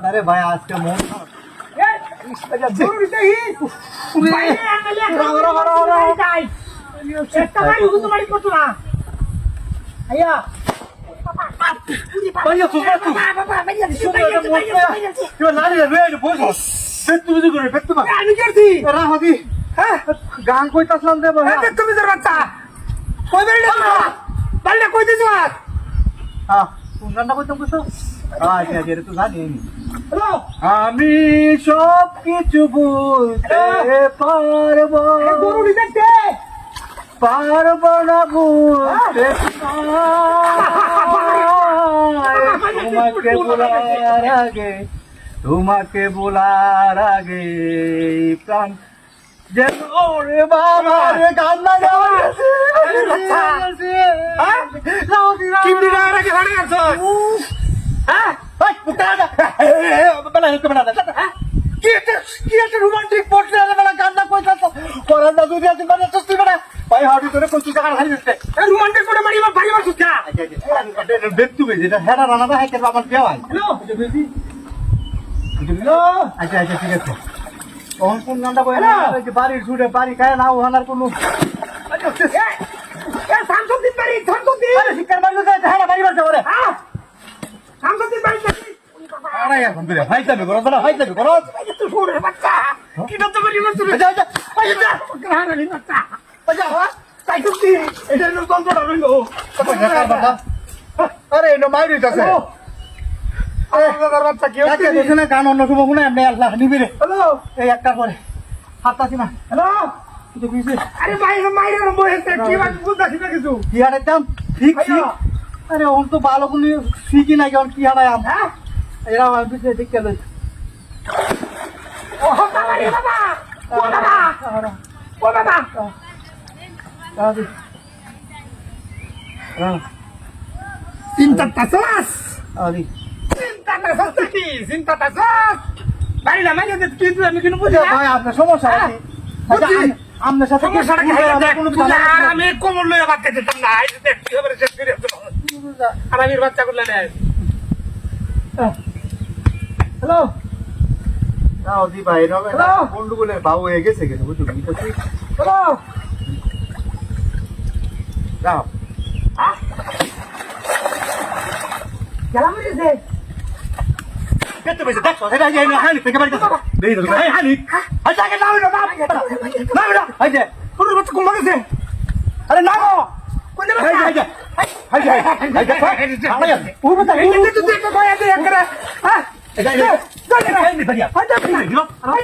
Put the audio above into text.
আরে ভাই আজকে মন গান কইতাছিলাম দেব তুমি তোর বাচ্চা কই বেড়ে বাড়িটা কই দিছ গানটা কইতাম কিছু আচ্ছা আচ্ছা তো জানি আমি সব কিছু বলতে পারবো পারবো না বলতে তোমাকে বলার আগে প্রাণ যে ওরে বাবা রে কান্না রোমান্টিক পড়ছে কান্না কইতা করার না যদি আছে মানে তুই বেটা ভাই হাউডি করে কই তুই টাকা খালি দিতে রোমান্টিক করে মারি ভাই মার সুতা বেতু বেজি এটা হেডা রানাটা হাইতে আমার বিয়া হয় হ্যালো আচ্ছা আচ্ছা ঠিক আছে কোন কোন গানটা কই না যে বাড়ির ছুটে বাড়ি খায় না ওহানার কোনো শামসুদ্দিন বাড়ি শামসুদ্দিন শিক্ষার বাড়ি হেডা বাড়ি বাড়ছে ওরে শামসুদ্দিন বাড়ি আরে এখন তুই ভাই যাবে করো বড় ভাই যাবে করো তুই শুনে বাচ্চা কি দত্ত করি মারছিস আচ্ছা আচ্ছা আচ্ছা কাহানি বাচ্চা আচ্ছা তাই তুমি এটা নো কন্ট্রোল হইলো বাবা আরে নো মাইরি তাছে বাচ্চা কি আচ্ছা দেখছ না গান অন্য সময় মনে এমনি আল্লাহ নিবি রে হ্যালো এই একটা করে হাততাছি না হ্যালো তো কইছে আরে মাইরে মাইরে বইতে কি বাত বুঝাছি না কিছু কি হারে দাম ঠিক ঠিক আরে ওন তো ভালো কোন শিখি না কেন কি হারে আম হ্যাঁ এরা আমি পিছে ঠিক গেল ও বাবা রে বাবা ও বাবা ও বাবা দাদি চিন্তাটা সস আদি চিন্তাটা সস কি চিন্তাটা সস বাইরে মাইরে দে কি তুই আমি কিনো বুঝি ভাই আপনার সমস্যা আছে আচ্ছা আমনের সাথে সমস্যাটা কি আমি কোমর লয়ে বাচ্চা দিতাম না এই দেখ কি হবে শেষ করে আর আমি বাচ্চা করলে না হ্যালো যাও দি ভাই রবে বন্ধুগুলো বাবু হয়ে গেছে কিন্তু বুঝছো কি তো হ্যালো যাও গেলাম রে কত পয়সা দেখো এটা যে হানি থেকে বাড়ি দাও দেই দাও এই হানি আচ্ছা কে নাও না না এই যে পুরো বাচ্চা কোন লাগছে আরে নাও কোন দেবে এই যে এই যে এই যে ও বতা এই যে তুই তো কই আছে একরা হ্যাঁ এই যে এই যে এই যে